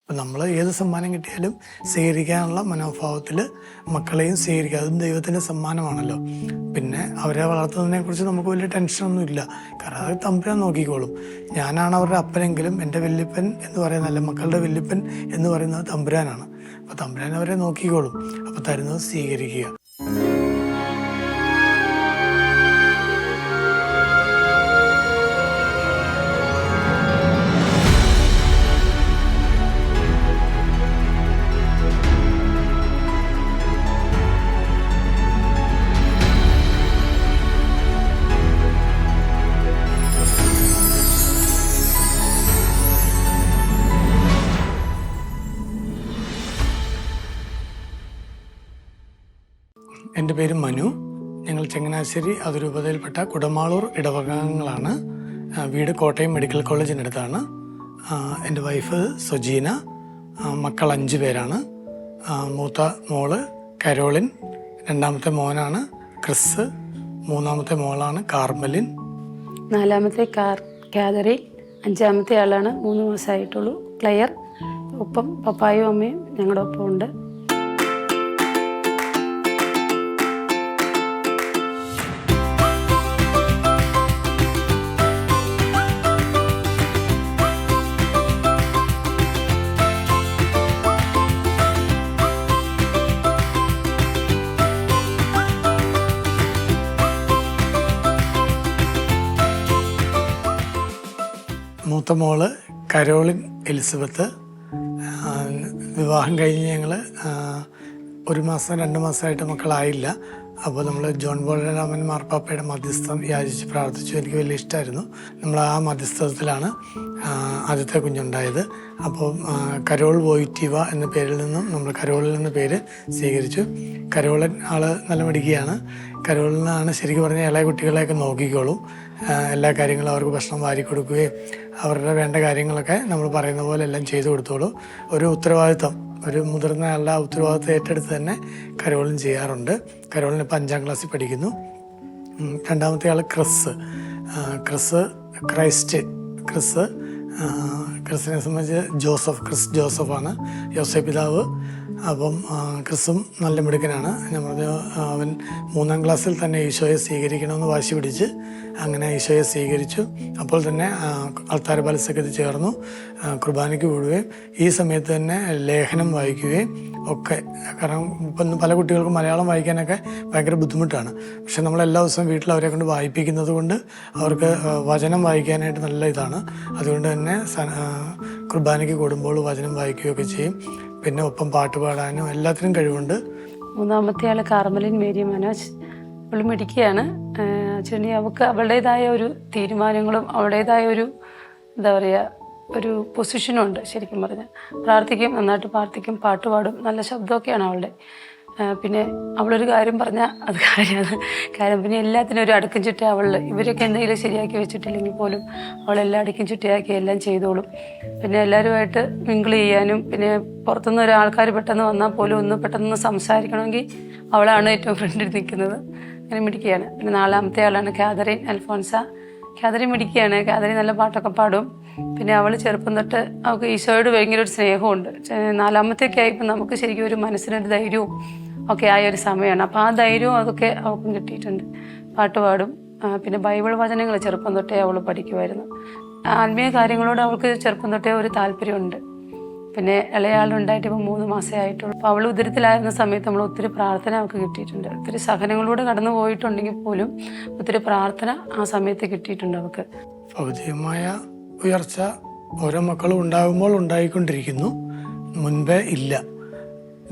അപ്പം നമ്മൾ ഏത് സമ്മാനം കിട്ടിയാലും സ്വീകരിക്കാനുള്ള മനോഭാവത്തിൽ മക്കളെയും സ്വീകരിക്കുക. അതും ദൈവത്തിൻ്റെ സമ്മാനമാണല്ലോ. പിന്നെ അവരെ വളർത്തുന്നതിനെക്കുറിച്ച് നമുക്ക് വലിയ ടെൻഷനൊന്നും ഇല്ല. കാരണം അത് തമ്പുരാൻ നോക്കിക്കോളും. ഞാനാണ് അവരുടെ അപ്പനെങ്കിലും എൻ്റെ വല്യപ്പൻ എന്ന് പറയുന്നതല്ല, മക്കളുടെ വല്യപ്പൻ എന്ന് പറയുന്നത് തമ്പുരാനാണ്. അപ്പോൾ തമ്പുരാൻ അവരെ നോക്കിക്കോളും. അപ്പോൾ തരുന്നത് സ്വീകരിക്കുക. എൻ്റെ പേര് മനു. ഞങ്ങൾ ചങ്ങനാശ്ശേരി അതിരൂപതയിൽപ്പെട്ട കുടമാളൂർ ഇടവകങ്ങളാണ്. വീട് കോട്ടയം മെഡിക്കൽ കോളേജിനടുത്താണ്. എൻ്റെ വൈഫ് സുജീന. മക്കൾ 5 പേരാണ്. മൂത്ത മോള് കരോളിൻ, രണ്ടാമത്തെ മോനാണ് ക്രിസ്, മൂന്നാമത്തെ മോളാണ് കാർമലിൻ, നാലാമത്തെ കാതറിൻ, 5-ാമത്തെ ആളാണ് 3 മാസമായിട്ടുള്ളൂ ക്ലെയർ. ഒപ്പം പപ്പായും അമ്മയും ഞങ്ങളുടെ ഒപ്പം ഉണ്ട്. മൂത്ത മോള് കരോളിൻ എലിസബത്ത്. വിവാഹം കഴിഞ്ഞ് ഞങ്ങൾ 1 മാസം 2 മാസമായിട്ട് മക്കളായില്ല. അപ്പോൾ നമ്മൾ ജോൺ ബോൾ രാമൻ മാർപ്പാപ്പയുടെ മധ്യസ്ഥം യാചിച്ച് പ്രാർത്ഥിച്ചു. എനിക്ക് വലിയ ഇഷ്ടമായിരുന്നു. നമ്മൾ ആ മധ്യസ്ഥത്തിലാണ് ആദ്യത്തെ കുഞ്ഞുണ്ടായത്. അപ്പോൾ കരോൾ വോയിറ്റീവ എന്ന പേരിൽ നിന്നും നമ്മൾ കരോളിൽ നിന്ന് പേര് സ്വീകരിച്ചു. കരോളൻ ആള് നല്ല മിടുക്കിയാണ്. കരോളിനാണ് ശരിക്കും പറഞ്ഞാൽ ഇളയ കുട്ടികളെയൊക്കെ നോക്കിക്കോളും. എല്ലാ കാര്യങ്ങളും അവർക്ക് ഭക്ഷണം വാരി കൊടുക്കുകയും അവരുടെ വേണ്ട കാര്യങ്ങളൊക്കെ നമ്മൾ പറയുന്ന പോലെ എല്ലാം ചെയ്തു കൊടുത്തോളൂ. ഒരു ഉത്തരവാദിത്വം, ഒരു മുതിർന്ന ആളുടെ ഉത്തരവാദിത്വം ഏറ്റെടുത്ത് തന്നെ കരോളിൻ ചെയ്യാറുണ്ട്. കരോളിന് ഇപ്പോൾ 5-ാം ക്ലാസ്സിൽ പഠിക്കുന്നു. രണ്ടാമത്തെ ആൾ ക്രിസിനെ സംബന്ധിച്ച് ക്രിസ് ജോസഫാണ്, യോസേഫ് പിതാവ്. അപ്പം ക്രിസും നല്ല മിടുക്കനാണ്. ഞാൻ പറഞ്ഞു, അവൻ 3-ാം ക്ലാസ്സിൽ തന്നെ ഈശോയെ സ്വീകരിക്കണമെന്ന് വാശി പിടിച്ച് അങ്ങനെ ഈശോയെ സ്വീകരിച്ചു. അപ്പോൾ തന്നെ അൾത്താര ബാലസഭയിൽ ചേർന്നു, കുർബാനയ്ക്ക് വിടുകയും ഈ സമയത്ത് തന്നെ ലേഖനം വായിക്കുകയും ഒക്കെ. കാരണം ഇപ്പം പല കുട്ടികൾക്കും മലയാളം വായിക്കാനൊക്കെ ഭയങ്കര ബുദ്ധിമുട്ടാണ്. പക്ഷെ നമ്മളെല്ലാ ദിവസവും വീട്ടിൽ അവരെ കൊണ്ട് വായിപ്പിക്കുന്നത് കൊണ്ട് അവർക്ക് വചനം വായിക്കാനായിട്ട് നല്ല ഇതാണ്. അതുകൊണ്ട് തന്നെ കുർബാനയ്ക്ക് കൂടുമ്പോൾ വചനം വായിക്കുകയൊക്കെ ചെയ്യും. പിന്നെ ഒപ്പം പാട്ട് പാടാനും എല്ലാത്തിനും കഴിവുണ്ട്. 3-ാമത്തെ ആൾ കാർമലിൻ മേരി മനോജ്. അവൾ മിടുക്കിയാണ്. ചെറിയ അവൾക്ക് അവളുടേതായ ഒരു തീരുമാനങ്ങളും അവളുടേതായ ഒരു എന്താ പറയുക ഒരു പൊസിഷനും ഉണ്ട്. ശരിക്കും പറഞ്ഞാൽ പ്രാർത്ഥിക്കും, നന്നായിട്ട് പ്രാർത്ഥിക്കും, പാട്ട് പാടും, നല്ല ശബ്ദമൊക്കെയാണ് അവളുടെ. പിന്നെ അവളൊരു കാര്യം പറഞ്ഞാൽ അത് കാര്യം പിന്നെ എല്ലാത്തിനും ഒരു അടുക്കും ചിട്ട ഇവരൊക്കെ എന്തെങ്കിലും ശരിയാക്കി വെച്ചിട്ടില്ലെങ്കിൽ പോലും അവളെല്ലാം അടുക്കും ചിട്ടയാക്കി എല്ലാം ചെയ്തോളും. പിന്നെ എല്ലാവരുമായിട്ട് മിങ്കിൾ ചെയ്യാനും പിന്നെ പുറത്തുനിന്ന് ഒരാൾക്കാർ പെട്ടെന്ന് വന്നാൽ പോലും ഒന്ന് പെട്ടെന്ന് സംസാരിക്കണമെങ്കിൽ അവളാണ് ഏറ്റവും ഫ്രണ്ടിൽ നിൽക്കുന്നത്. അങ്ങനെ മിടുക്കിയാണ്. പിന്നെ 4-ാമത്തെ ആളാണ് കാതറിൻ അൽഫോൻസ. കാതറിൻ മിടുക്കിയാണ്. കാതറിൻ നല്ല പാട്ടൊക്കെ പാടും. പിന്നെ അവൾ ചെറുപ്പം തൊട്ട് അവൾക്ക് ഈശോയോട് ഭയങ്കര ഒരു സ്നേഹമുണ്ട്. 4-ാമത്തെയൊക്കെ ആയപ്പോൾ നമുക്ക് ശരിക്കും ഒരു മനസ്സിനൊരു ധൈര്യവും ഒക്കെ ആയ ഒരു സമയമാണ്. അപ്പോൾ ആ ധൈര്യവും അതൊക്കെ അവൾക്കും കിട്ടിയിട്ടുണ്ട്. പാട്ട് പാടും. പിന്നെ ബൈബിൾ വചനങ്ങൾ ചെറുപ്പം തൊട്ടേ അവൾ പഠിക്കുമായിരുന്നു. ആത്മീയ കാര്യങ്ങളോട് അവൾക്ക് ചെറുപ്പം തൊട്ടേ ഒരു താല്പര്യമുണ്ട്. പിന്നെ ഇളയാളുണ്ടായിട്ട് ഇപ്പോൾ 3 മാസമേ ആയിട്ടുള്ളൂ. അപ്പോൾ അവൾ ഉദരത്തിലായിരുന്ന സമയത്ത് നമ്മൾ ഒത്തിരി പ്രാർത്ഥന അവൾക്ക് കിട്ടിയിട്ടുണ്ട്. ഒത്തിരി സഹനങ്ങളിലൂടെ കടന്നു പോയിട്ടുണ്ടെങ്കിൽ പോലും ഒത്തിരി പ്രാർത്ഥന ആ സമയത്ത് കിട്ടിയിട്ടുണ്ട് അവൾക്ക്. ഭൗതികമായ ഉയർച്ച ഓരോ മക്കളും ഉണ്ടാകുമ്പോൾ ഉണ്ടായിക്കൊണ്ടിരിക്കുന്നു, മുൻപേ ഇല്ല.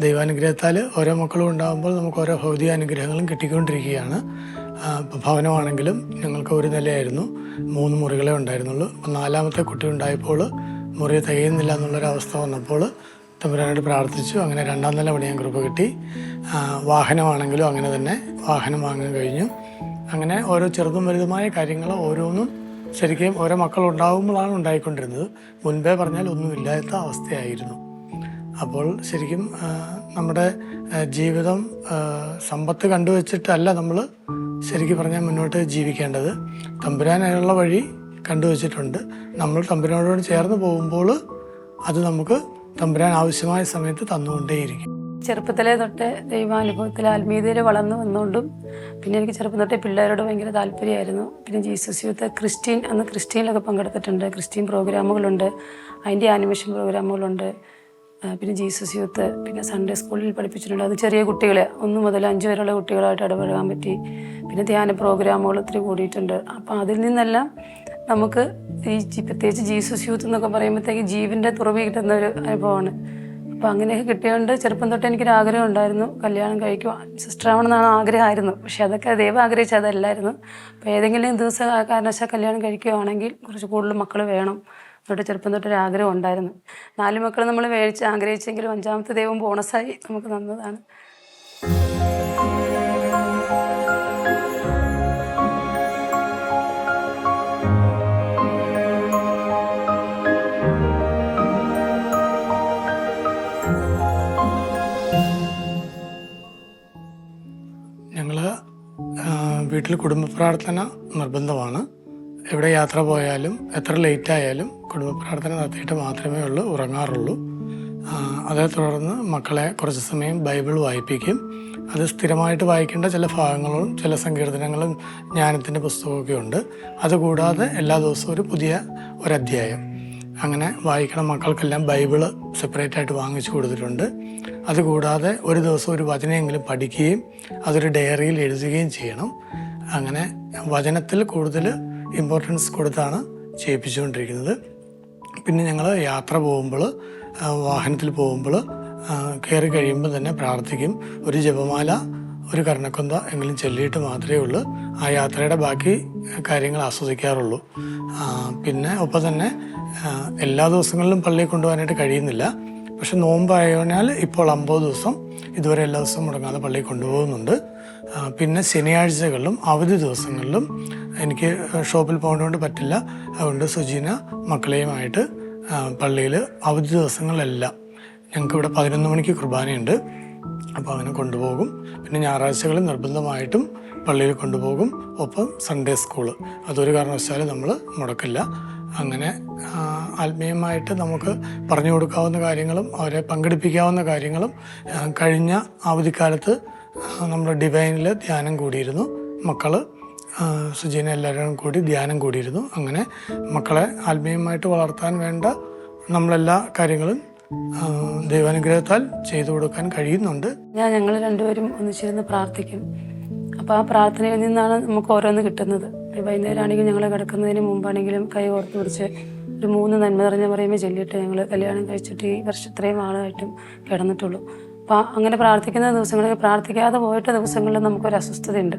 ദൈവാനുഗ്രഹത്താൽ ഓരോ മക്കളും ഉണ്ടാകുമ്പോൾ നമുക്ക് ഓരോ ഭൗതിക അനുഗ്രഹങ്ങളും കിട്ടിക്കൊണ്ടിരിക്കുകയാണ്. ഭവനമാണെങ്കിലും ഞങ്ങൾക്ക് 1 നിലയായിരുന്നു, 3 മുറികളെ ഉണ്ടായിരുന്നുള്ളൂ. 4-ാമത്തെ കുട്ടി ഉണ്ടായപ്പോൾ മുറി തികയുന്നില്ല എന്നുള്ളൊരവസ്ഥ വന്നപ്പോൾ തമ്പുരാനായിട്ട് പ്രാർത്ഥിച്ചു. അങ്ങനെ 2-ാം നില പണിയാൻ കൃപ കിട്ടി. വാഹനമാണെങ്കിലും അങ്ങനെ തന്നെ വാഹനം വാങ്ങാൻ കഴിഞ്ഞു. അങ്ങനെ ഓരോ ചെറുതും വലുതുമായ കാര്യങ്ങൾ ഓരോന്നും ശരിക്കും ഓരോ മക്കൾ ഉണ്ടാകുമ്പോഴാണ് ഉണ്ടായിക്കൊണ്ടിരുന്നത്. മുൻപേ പറഞ്ഞാൽ ഒന്നുമില്ലാത്ത അവസ്ഥയായിരുന്നു. അപ്പോൾ ശരിക്കും നമ്മുടെ ജീവിതം സമ്പത്ത് കണ്ടുവച്ചിട്ടല്ല നമ്മൾ ശരിക്കും പറഞ്ഞാൽ മുന്നോട്ട് ജീവിക്കേണ്ടത്. തമ്പുരാനുള്ള വഴി കണ്ടുവച്ചിട്ടുണ്ട്. നമ്മൾ തമ്പുരാനോട് ചേർന്ന് പോകുമ്പോൾ അത് നമുക്ക് തമ്പുരാൻ ആവശ്യമായ സമയത്ത് തന്നുകൊണ്ടേയിരിക്കും. ചെറുപ്പത്തിലെ തൊട്ട് ദൈവാനുഭവത്തിൽ ആത്മീയതയിൽ വളർന്നു വന്നുകൊണ്ടും പിന്നെ എനിക്ക് ചെറുപ്പം തൊട്ടേ പിള്ളേരോട് ഭയങ്കര താല്പര്യമായിരുന്നു. പിന്നെ ജീസസ് യൂത്ത് അന്ന് ക്രിസ്ത്യനിലൊക്കെ പങ്കെടുത്തിട്ടുണ്ട്. ക്രിസ്ത്യൻ പ്രോഗ്രാമുകളുണ്ട്, അതിൻ്റെ ആനിമേഷൻ പ്രോഗ്രാമുകളുണ്ട്. പിന്നെ ജീസസ് യൂത്ത്, പിന്നെ സൺഡേ സ്കൂളിൽ പഠിപ്പിച്ചിട്ടുണ്ട്. അത് ചെറിയ കുട്ടികളെ 1 മുതൽ 5 വരെയുള്ള കുട്ടികളായിട്ട് ഇടപഴകാൻ പറ്റി. പിന്നെ ധ്യാന പ്രോഗ്രാമുകൾ ഒത്തിരി കൂടിയിട്ടുണ്ട്. അപ്പോൾ അതിൽ നിന്നെല്ലാം നമുക്ക് പ്രത്യേകിച്ച് ജീസസ് യൂത്ത് എന്നൊക്കെ പറയുമ്പോഴത്തേക്ക് ജീവൻ്റെ തുറവി കിട്ടുന്ന ഒരു അനുഭവമാണ്. അപ്പോൾ അങ്ങനെയൊക്കെ കിട്ടിയതുകൊണ്ട് ചെറുപ്പം തൊട്ട് എനിക്കൊരു ആഗ്രഹം ഉണ്ടായിരുന്നു, കല്യാണം കഴിക്കുക, സിസ്റ്റർ ആവണമെന്നാണ് ആഗ്രഹമായിരുന്നു. പക്ഷേ അതൊക്കെ ദൈവം ആഗ്രഹിച്ചതല്ലായിരുന്നു. അപ്പോൾ ഏതെങ്കിലും ദിവസം കാരണവശാൽ കല്യാണം കഴിക്കുകയാണെങ്കിൽ കുറച്ച് കൂടുതൽ മക്കൾ വേണം എന്നിട്ട് ചെറുപ്പം തൊട്ടൊരു ആഗ്രഹം ഉണ്ടായിരുന്നു. 4 മക്കൾ നമ്മൾ ആഗ്രഹിച്ചെങ്കിലും 5ാമത്തെ ദൈവം ബോണസായി നമുക്ക് തന്നതാണ്. ഞങ്ങൾ വീട്ടിൽ കുടുംബ പ്രാർത്ഥന നിർബന്ധമാണ്. എവിടെ യാത്ര പോയാലും എത്ര ലേറ്റായാലും കുടുംബ പ്രാർത്ഥന നടത്തിയിട്ട് മാത്രമേ ഉറങ്ങാറുള്ളൂ. അതേ തുടർന്ന് മക്കളെ കുറച്ച് സമയം ബൈബിൾ വായിപ്പിക്കും. അത് സ്ഥിരമായിട്ട് വായിക്കേണ്ട ചില ഭാഗങ്ങളും ചില സങ്കീർത്തനങ്ങളും ജ്ഞാനത്തിൻ്റെ പുസ്തകമൊക്കെ ഉണ്ട്. അതുകൂടാതെ എല്ലാ ദിവസവും ഒരു പുതിയ ഒരധ്യായം അങ്ങനെ വായിക്കണം. മക്കൾക്കെല്ലാം ബൈബിള് സെപ്പറേറ്റ് ആയിട്ട് വാങ്ങിച്ചു കൊടുത്തിട്ടുണ്ട്. അതുകൂടാതെ ഒരു ദിവസം ഒരു വചനമെങ്കിലും പഠിക്കുകയും അതൊരു ഡയറിയിൽ എഴുതുകയും ചെയ്യണം. അങ്ങനെ വചനത്തിൽ കൂടുതൽ ഇമ്പോർട്ടൻസ് കൊടുത്താണ് ചെയ്യിപ്പിച്ചുകൊണ്ടിരിക്കുന്നത്. പിന്നെ ഞങ്ങൾ യാത്ര പോകുമ്പോൾ, വാഹനത്തിൽ പോകുമ്പോൾ കയറി കഴിയുമ്പോൾ തന്നെ പ്രാർത്ഥിക്കും. ഒരു ജപമാല, ഒരു കർണക്കൊന്ത എങ്കിലും ചൊല്ലിയിട്ട് മാത്രമേ ഉള്ളൂ ആ യാത്രയുടെ ബാക്കി കാര്യങ്ങൾ ആസ്വദിക്കാറുള്ളൂ. പിന്നെ ഒപ്പം തന്നെ എല്ലാ ദിവസങ്ങളിലും പള്ളിയിൽ കൊണ്ടുപോകാനായിട്ട് കഴിയുന്നില്ല. പക്ഷെ നോമ്പായതിനാൽ ഇപ്പോൾ 50 ദിവസം ഇതുവരെ എല്ലാ ദിവസവും മുടങ്ങാതെ പള്ളിയിൽ കൊണ്ടുപോകുന്നുണ്ട്. പിന്നെ ശനിയാഴ്ചകളിലും അവധി ദിവസങ്ങളിലും എനിക്ക് ഷോപ്പിൽ പോകേണ്ടതുകൊണ്ട് പറ്റില്ല. അതുകൊണ്ട് സുജീന മക്കളെയുമായിട്ട് പള്ളിയിൽ അവധി ദിവസങ്ങളിലെല്ലാം ഞങ്ങൾക്കിവിടെ 11 മണിക്ക് കുർബാനയുണ്ട്. അപ്പോൾ അങ്ങനെ കൊണ്ടുപോകും. പിന്നെ ഞായറാഴ്ചകളിൽ നിർബന്ധമായിട്ടും പള്ളിയിൽ കൊണ്ടുപോകും. ഒപ്പം സൺഡേ സ്കൂള് അതൊരു കാരണവശാലും നമ്മൾ മുടക്കില്ല. അങ്ങനെ ആത്മീയമായിട്ട് നമുക്ക് പറഞ്ഞു കൊടുക്കാവുന്ന കാര്യങ്ങളും അവരെ പങ്കെടുപ്പിക്കാവുന്ന കാര്യങ്ങളും കഴിഞ്ഞ അവധിക്കാലത്ത് നമ്മുടെ ഡിവൈനിൽ ധ്യാനം കൂടിയിരുന്നു. മക്കൾ സുജീന എല്ലാവരും കൂടി ധ്യാനം കൂടിയിരുന്നു. അങ്ങനെ മക്കളെ ആത്മീയമായിട്ട് വളർത്താൻ വേണ്ട നമ്മളെല്ലാ കാര്യങ്ങളും ദൈവാനുഗ്രഹത്താൽ ചെയ്തു കൊടുക്കാൻ കഴിയുന്നുണ്ട്. ഞങ്ങൾ രണ്ടുപേരും ഒന്നിച്ചിരുന്ന് പ്രാർത്ഥിക്കും. അപ്പോൾ ആ പ്രാർത്ഥനയിൽ നിന്നാണ് നമുക്ക് ഓരോന്ന് കിട്ടുന്നത്. വൈകുന്നേരം ആണെങ്കിലും ഞങ്ങൾ കിടക്കുന്നതിന് മുമ്പാണെങ്കിലും കൈ ഓർത്ത് പിടിച്ച് ഒരു 3 നന്മ നിറഞ്ഞ പറയുമ്പോൾ ചൊല്ലിയിട്ട് ഞങ്ങൾ കല്യാണം കഴിച്ചിട്ട് ഈ വർഷം ഇത്രയും ആളായിട്ടും കിടന്നിട്ടുള്ളൂ. അപ്പോൾ അങ്ങനെ പ്രാർത്ഥിക്കുന്ന ദിവസങ്ങളിൽ, പ്രാർത്ഥിക്കാതെ പോയിട്ട ദിവസങ്ങളിൽ നമുക്കൊരു അസ്വസ്ഥതയുണ്ട്.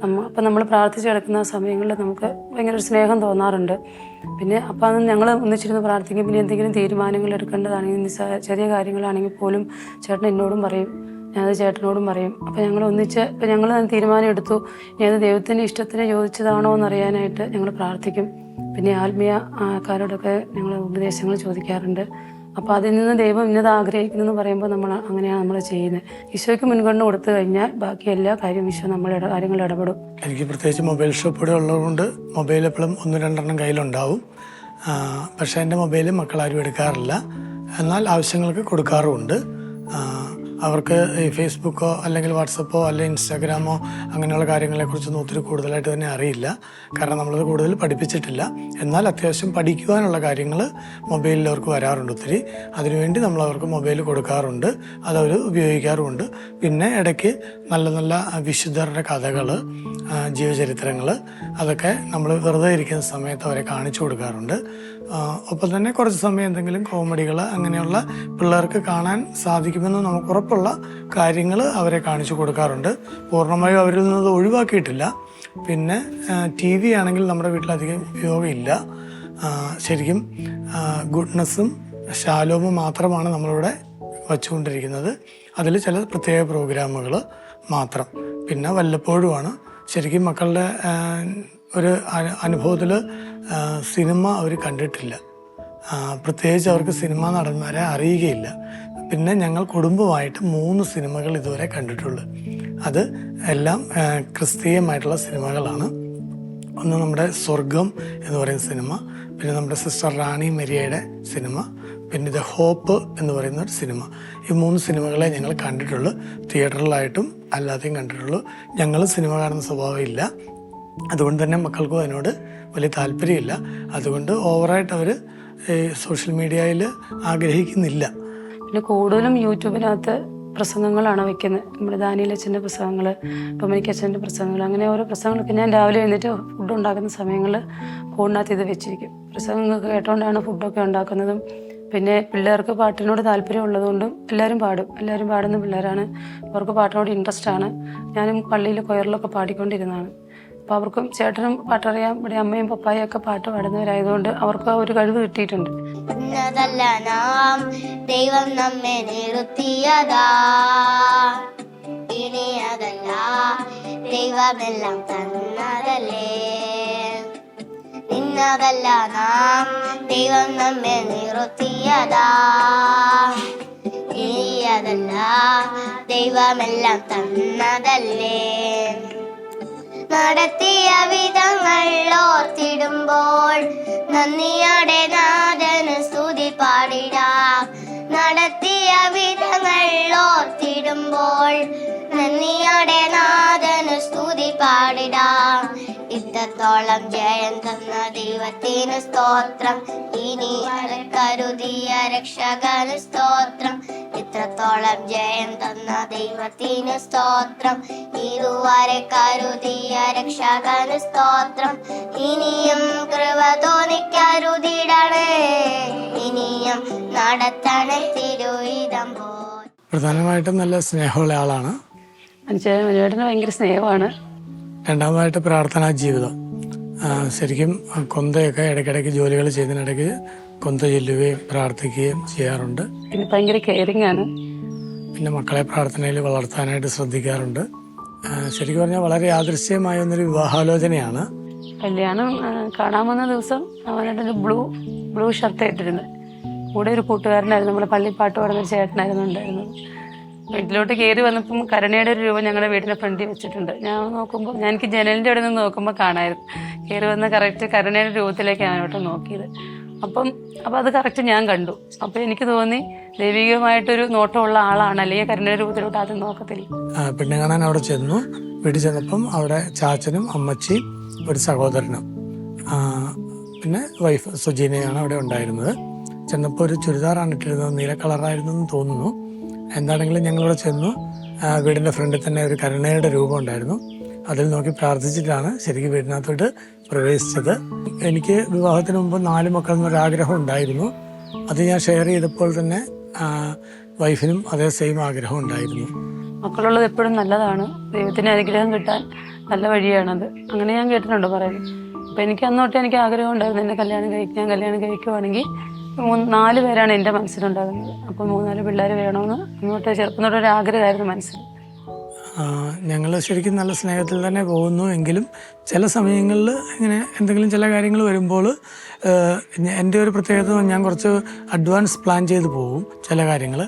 അപ്പം നമ്മൾ പ്രാർത്ഥിച്ച് കിടക്കുന്ന സമയങ്ങളിൽ നമുക്ക് ഭയങ്കര ഒരു സ്നേഹം തോന്നാറുണ്ട്. പിന്നെ അപ്പം അത് ഞങ്ങൾ ഒന്നിച്ചിരുന്ന് പ്രാർത്ഥിക്കും. പിന്നെ എന്തെങ്കിലും തീരുമാനങ്ങൾ എടുക്കേണ്ടതാണെങ്കിൽ, ചെറിയ കാര്യങ്ങളാണെങ്കിൽ പോലും ചേട്ടൻ എന്നോടും പറയും, ഞാനത് ചേട്ടനോടും പറയും. അപ്പോൾ ഞങ്ങൾ ഒന്നിച്ച് ഇപ്പം ഞങ്ങൾ തീരുമാനം എടുത്തു, ഇനി അത് ദൈവത്തിൻ്റെ ഇഷ്ടത്തിന് ചോദിച്ചതാണോ എന്നറിയാനായിട്ട് ഞങ്ങൾ പ്രാർത്ഥിക്കും. പിന്നെ ആത്മീയക്കാരോടൊക്കെ ഞങ്ങൾ ഉപദേശങ്ങൾ ചോദിക്കാറുണ്ട്. അപ്പോൾ അതിൽ നിന്ന് ദൈവം ഇന്നത് ആഗ്രഹിക്കുന്നതെന്ന് പറയുമ്പോൾ അങ്ങനെയാണ് നമ്മൾ ചെയ്യുന്നത്. ഈശോയ്ക്ക് മുൻഗണന കൊടുത്തു കഴിഞ്ഞാൽ ബാക്കി എല്ലാ കാര്യവും ഈശോ നമ്മളുടെ കാര്യങ്ങൾ ഇടപെടും. എനിക്ക് പ്രത്യേകിച്ച് മൊബൈൽ ഷോപ്പ് ഇവിടെ ഉള്ളതുകൊണ്ട് മൊബൈൽ എപ്പോഴും 1-2 കയ്യിലുണ്ടാവും. പക്ഷേ എൻ്റെ മൊബൈൽ മക്കളാരും എടുക്കാറില്ല. എന്നാൽ ആവശ്യങ്ങൾക്ക് കൊടുക്കാറുമുണ്ട്. അവർക്ക് ഈ ഫേസ്ബുക്കോ അല്ലെങ്കിൽ വാട്സപ്പോ അല്ലെങ്കിൽ ഇൻസ്റ്റാഗ്രാമോ അങ്ങനെയുള്ള കാര്യങ്ങളെക്കുറിച്ചൊന്നും ഒത്തിരി കൂടുതലായിട്ട് തന്നെ അറിയില്ല. കാരണം നമ്മളത് കൂടുതൽ പഠിപ്പിച്ചിട്ടില്ല. എന്നാൽ അത്യാവശ്യം പഠിക്കുവാനുള്ള കാര്യങ്ങൾ മൊബൈലിൽ അവർക്ക് വരാറുണ്ട് ഒത്തിരി. അതിനുവേണ്ടി നമ്മൾ അവർക്ക് മൊബൈൽ കൊടുക്കാറുണ്ട്, അതവർ ഉപയോഗിക്കാറുമുണ്ട്. പിന്നെ ഇടയ്ക്ക് നല്ല നല്ല വിശുദ്ധരുടെ കഥകൾ, ജീവചരിത്രങ്ങൾ, അതൊക്കെ നമ്മൾ വെറുതെ ഇരിക്കുന്ന സമയത്ത് അവരെ കാണിച്ചു കൊടുക്കാറുണ്ട്. ഒപ്പം തന്നെ കുറച്ച് സമയം എന്തെങ്കിലും കോമഡികൾ അങ്ങനെയുള്ള പിള്ളേർക്ക് കാണാൻ സാധിക്കുമെന്ന് നമുക്ക് ഉറപ്പുള്ള കാര്യങ്ങൾ അവരെ കാണിച്ചു കൊടുക്കാറുണ്ട്. പൂർണ്ണമായും അവരിൽ നിന്നത് ഒഴിവാക്കിയിട്ടില്ല. പിന്നെ TV ആണെങ്കിൽ നമ്മുടെ വീട്ടിലധികം ഉപയോഗമില്ല. ശരിക്കും ഗുഡ്നസ്സും ശാലോമും മാത്രമാണ് നമ്മളിവിടെ വച്ചുകൊണ്ടിരിക്കുന്നത്. അതിൽ ചില പ്രത്യേക പ്രോഗ്രാമുകൾ മാത്രം. പിന്നെ വല്ലപ്പോഴുമാണ്. ശരിക്കും മക്കളുടെ ഒരു അനുഭവത്തിൽ സിനിമ അവർ കണ്ടിട്ടില്ല. പ്രത്യേകിച്ച് അവർക്ക് സിനിമാ നടന്മാരെ അറിയുകയില്ല. പിന്നെ ഞങ്ങൾ കുടുംബമായിട്ട് 3 സിനിമകൾ ഇതുവരെ കണ്ടിട്ടുള്ളൂ. അത് എല്ലാം ക്രിസ്തീയമായിട്ടുള്ള സിനിമകളാണ്. ഒന്ന് നമ്മുടെ സ്വർഗം എന്ന് പറയുന്ന സിനിമ, പിന്നെ നമ്മുടെ സിസ്റ്റർ റാണി മരിയയുടെ സിനിമ, പിന്നെ ഇത് ഹോപ്പ് എന്ന് പറയുന്ന ഒരു സിനിമ. ഈ 3 സിനിമകളെ ഞങ്ങൾ കണ്ടിട്ടുള്ളൂ. തിയേറ്ററിലായിട്ടും അല്ലാതെയും കണ്ടിട്ടുള്ളൂ. ഞങ്ങൾ സിനിമ കാണുന്ന സ്വഭാവം ഇല്ല. അതുകൊണ്ട് തന്നെ മക്കൾക്കും അതിനോട് വലിയ താല്പര്യമില്ല. അതുകൊണ്ട് ഓവറായിട്ട് അവർ സോഷ്യൽ മീഡിയയിൽ ആഗ്രഹിക്കുന്നില്ല. പിന്നെ കൂടുതലും യൂട്യൂബിനകത്ത് പ്രസംഗങ്ങളാണ് വെക്കുന്നത്. നമ്മുടെ ദാനിയലച്ഛൻ്റെ പ്രസംഗങ്ങൾ, ഡൊമിനിക്കച്ഛൻ്റെ പ്രസംഗങ്ങൾ, അങ്ങനെ ഓരോ പ്രസംഗങ്ങളൊക്കെ ഞാൻ രാവിലെ എഴുന്നേറ്റ് ഫുഡ് ഉണ്ടാക്കുന്ന സമയങ്ങളിൽ ഫോണിനകത്ത് ഇത് വെച്ചിരിക്കും. പ്രസംഗങ്ങളൊക്കെ കേട്ടോണ്ടാണ് ഫുഡൊക്കെ ഉണ്ടാക്കുന്നതും. പിന്നെ പിള്ളേർക്ക് പാട്ടിനോട് താല്പര്യം ഉള്ളതുകൊണ്ടും എല്ലാവരും പാടുന്ന പിള്ളേരാണ്. അവർക്ക് പാട്ടിനോട് ഇൻട്രസ്റ്റ് ആണ്. ഞാനും പള്ളിയിൽ കൊയറിലൊക്കെ പാടിക്കൊണ്ടിരുന്നതാണ്. അപ്പോൾ അവർക്കും ചേട്ടനും പാട്ടറിയാം. ഇവിടെ അമ്മയും പപ്പായും ഒക്കെ പാട്ട് പാടുന്നവരായതുകൊണ്ട് അവർക്ക് ആ ഒരു കഴിവ് കിട്ടിയിട്ടുണ്ട്. ഇന്നതല്ല നാം ദൈവം നമ്മെ നിർത്തിയതാ, ഇനി അതല്ല ദൈവമെല്ലാം തന്നതല്ലേ. ഇന്നതല്ല നാം ദൈവം നമ്മെ നിർത്തിയതാ, ഇനി അതല്ല ദൈവമെല്ലാം തന്നതല്ലേ. നടത്തിയ വിധങ്ങൾ ഓർത്തിടുമ്പോൾ നന്ദിയോടെ നാഥന് സ്തുതി പാടിടാം. നടത്തിയ വിധങ്ങൾ ഓർത്തിടുമ്പോൾ നന്ദിയോടെ നാഥന് സ്തുതി പാടിടാം. ഇത്രത്തോളം ജയം തന്ന ദൈവത്തിന് സ്തോത്രം, ഇനി കരുതിയ രക്ഷകന് സ്തോത്രം. ഇത്രത്തോളം ജയം തന്ന ദൈവത്തിന് സ്തോത്രം, ഇതുവരെ കരുതിയ രക്ഷകന് സ്തോത്രം. ഇനിയും കൃപ തോന്നിക്കരുതിടണേ, ഇനിയും നടത്തണേ തിരുവിധം പോൽ. പ്രധാനമായിട്ടും നല്ല സ്നേഹമുള്ള ആളാണ്. മനുവേട്ടന് ഭയങ്കര സ്നേഹമാണ്. രണ്ടാമതായിട്ട് പ്രാർത്ഥനാ ജീവിതം. ശരിക്കും കൊന്തയൊക്കെ ഇടയ്ക്കിടയ്ക്ക് ജോലികൾ ചെയ്യുന്നതിനിടയ്ക്ക് കൊന്ത ചൊല്ലുകയും പ്രാർത്ഥിക്കുകയും ചെയ്യാറുണ്ട്. പിന്നെ ഭയങ്കര കെയറിങ് ആണ്. പിന്നെ മക്കളെ പ്രാർത്ഥനയിൽ വളർത്താനായിട്ട് ശ്രദ്ധിക്കാറുണ്ട്. ശരിക്കും പറഞ്ഞാൽ വളരെ യാദൃശ്യമായ ഒന്നൊരു വിവാഹാലോചനയാണ്. കല്യാണം കാണാൻ വന്ന ദിവസം അവനൊരു ബ്ലൂ ഷർട്ട് ഇട്ടിരുന്നത്. കൂടെ ഒരു കൂട്ടുകാരനായിരുന്നു, നമ്മുടെ പള്ളിപ്പാട്ട് പാടുന്ന ചേട്ടനായിരുന്നു ഉണ്ടായിരുന്നത്. വീട്ടിലോട്ട് കയറി വന്നപ്പം കരുണയുടെ ഒരു രൂപം ഞങ്ങളുടെ വീടിൻ്റെ ഫ്രണ്ടിൽ വെച്ചിട്ടുണ്ട്. ഞാൻ നോക്കുമ്പോൾ എനിക്ക് ജനലിൻ്റെ അവിടെ നിന്ന് നോക്കുമ്പോൾ കാണായിരുന്നു. കയറി വന്ന് കറക്റ്റ് കരുണയുടെ രൂപത്തിലേക്ക് ഞാനോട്ട് നോക്കിയത്. അപ്പം അത് കറക്റ്റ് ഞാൻ കണ്ടു. അപ്പോൾ എനിക്ക് തോന്നി ദൈവികമായിട്ടൊരു നോട്ടമുള്ള ആളാണ്, അല്ലെങ്കിൽ കരുണയുടെ രൂപത്തിലോട്ട് ആദ്യം നോക്കത്തില്ല. പെണ്ണ് കാണാൻ അവിടെ ചെന്നു. വീട്ടിൽ ചെന്നപ്പം അവിടെ ചാച്ചനും അമ്മച്ചിയും ഒരു സഹോദരനും പിന്നെ വൈഫ് സുജീനയാണ് അവിടെ ഉണ്ടായിരുന്നത്. ചെന്നപ്പോൾ ഒരു ചുരിദാറാണ് ഇട്ടിരുന്നത്, നീല കളറായിരുന്നു എന്ന് തോന്നുന്നു. എന്താണെങ്കിലും ഞങ്ങളിവിടെ ചെന്നു. വീടിൻ്റെ ഫ്രണ്ടിൽ തന്നെ ഒരു കരുണയുടെ രൂപം ഉണ്ടായിരുന്നു. അതിൽ നോക്കി പ്രാർത്ഥിച്ചിട്ടാണ് ശരിക്കും വീടിനകത്തോട്ട് പ്രവേശിച്ചത്. എനിക്ക് വിവാഹത്തിന് മുമ്പ് 4 മക്കൾ എന്നൊരാഗ്രഹം ഉണ്ടായിരുന്നു. അത് ഞാൻ ഷെയർ ചെയ്തപ്പോൾ തന്നെ വൈഫിനും അതേ സെയിം ആഗ്രഹം ഉണ്ടായിരുന്നു. മക്കളുള്ളത് എപ്പോഴും നല്ലതാണ്, ദൈവത്തിന് അനുഗ്രഹം കിട്ടാൻ നല്ല വഴിയാണത്. അങ്ങനെ ഞാൻ കേട്ടിട്ടുണ്ട് പറയുന്നത്. അപ്പം എനിക്ക് അന്നോട്ട് എനിക്ക് ആഗ്രഹം ഉണ്ടായിരുന്നു എന്നെ ഞാൻ കല്യാണം കഴിക്കുവാണെങ്കിൽ 4 പേരാണ് എൻ്റെ മനസ്സിലുണ്ടാകുന്നത്. അപ്പം 3-4 പിള്ളേർ വേണമെന്ന് അന്നോട്ട് ചെറുപ്പം തൊട്ട് ഒരു ആഗ്രഹമായിരുന്നു മനസ്സിൽ. ഞങ്ങൾ ശരിക്കും നല്ല സ്നേഹത്തിൽ തന്നെ പോകുന്നു. എങ്കിലും ചില സമയങ്ങളിൽ ഇങ്ങനെ എന്തെങ്കിലും ചില കാര്യങ്ങൾ വരുമ്പോൾ എൻ്റെ ഒരു പ്രത്യേകത, ഞാൻ കുറച്ച് അഡ്വാൻസ് പ്ലാൻ ചെയ്ത് പോകും ചില കാര്യങ്ങൾ.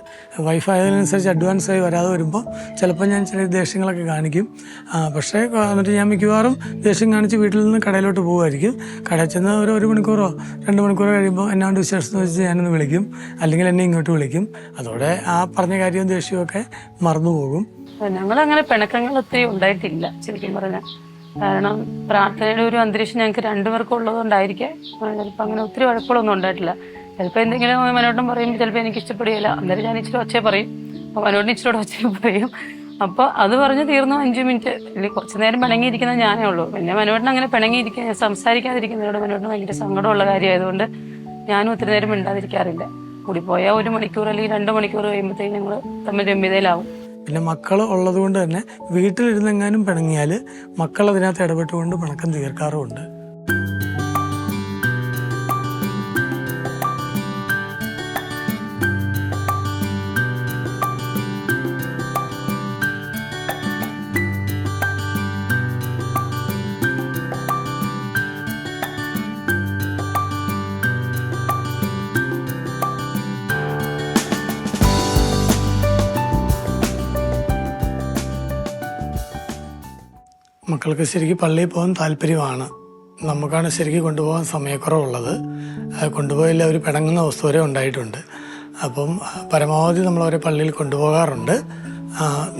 വൈഫ് ആയതിനനുസരിച്ച് അഡ്വാൻസായി വരാതെ വരുമ്പോൾ ചിലപ്പോൾ ഞാൻ ചില ദേഷ്യങ്ങളൊക്കെ കാണിക്കും. പക്ഷേ എന്നിട്ട് ഞാൻ മിക്കവാറും ദേഷ്യം കാണിച്ച് വീട്ടിൽ നിന്ന് കടയിലോട്ട് പോകുമായിരിക്കും. കടയിൽ ചെന്ന് ഒരു 1 മണിക്കൂറോ 2 മണിക്കൂറോ കഴിയുമ്പോൾ എന്നാണ്ട് വിശേഷം വെച്ച് ഞാനൊന്ന് വിളിക്കും, അല്ലെങ്കിൽ എന്നെ ഇങ്ങോട്ട് വിളിക്കും. അതോടെ ആ പറഞ്ഞ കാര്യവും ദേഷ്യമൊക്കെ മറന്നു പോകും. ഞങ്ങളങ്ങനെ പിണക്കങ്ങൾ ഒത്തിരി ഉണ്ടായിട്ടില്ല ശരിക്കും പറഞ്ഞാൽ. കാരണം പ്രാർത്ഥനയുടെ ഒരു അന്തരീക്ഷം ഞങ്ങൾക്ക് 2 പേർക്കും ഉള്ളതുകൊണ്ടായിരിക്കാം ചിലപ്പോൾ അങ്ങനെ ഒത്തിരി വഴക്കുകളൊന്നും ഉണ്ടായിട്ടില്ല. ചിലപ്പോൾ എന്തെങ്കിലും മനോട്ടം പറയുമ്പോൾ ചിലപ്പോൾ എനിക്ക് ഇഷ്ടപ്പെടുകയില്ല. അന്നേരം ഞാൻ ഇച്ചിരി ഒച്ചയെ പറയും, അപ്പോൾ മനോട്ടിന് ഇച്ചിരി ഒച്ചയെ പറയും. അപ്പോൾ അത് പറഞ്ഞ് തീർന്നു 5 മിനിറ്റ്. അല്ലെങ്കിൽ കുറച്ച് നേരം പിണങ്ങിയിരിക്കുന്നത് ഞാനേ ഉള്ളൂ. പിന്നെ മനോട്ടിന് അങ്ങനെ പിണങ്ങിയിരിക്കുക സംസാരിക്കാതിരിക്കുന്നതോട് മനോട്ടിന് ഭയങ്കര സങ്കടമുള്ള കാര്യമായതുകൊണ്ട് ഞാനും ഒത്തിരി നേരം മിണ്ടാതിരിക്കാറില്ല. കൂടിപ്പോയാൽ 1 മണിക്കൂർ അല്ലെങ്കിൽ 2 മണിക്കൂർ കഴിയുമ്പോഴത്തേക്കും ഞങ്ങൾ തമ്മിൽ രമ്യതയിലാവും. പിന്നെ മക്കൾ ഉള്ളത് കൊണ്ട് തന്നെ വീട്ടിലിരുന്നെങ്ങാനും പിണങ്ങിയാൽ മക്കൾ അതിനകത്ത് ഇടപെട്ടുകൊണ്ട് പിണക്കം തീർക്കാറുമുണ്ട്. മക്കൾക്ക് ശരിക്കും പള്ളിയിൽ പോകാൻ താല്പര്യമാണ്. നമുക്കാണ് ശരിക്കും കൊണ്ടുപോകാൻ സമയക്കുറവുള്ളത്. കൊണ്ടുപോയില്ല അവർ പിണങ്ങുന്ന അവസ്ഥ വരെ ഉണ്ടായിട്ടുണ്ട്. അപ്പം പരമാവധി നമ്മളവരെ പള്ളിയിൽ കൊണ്ടുപോകാറുണ്ട്.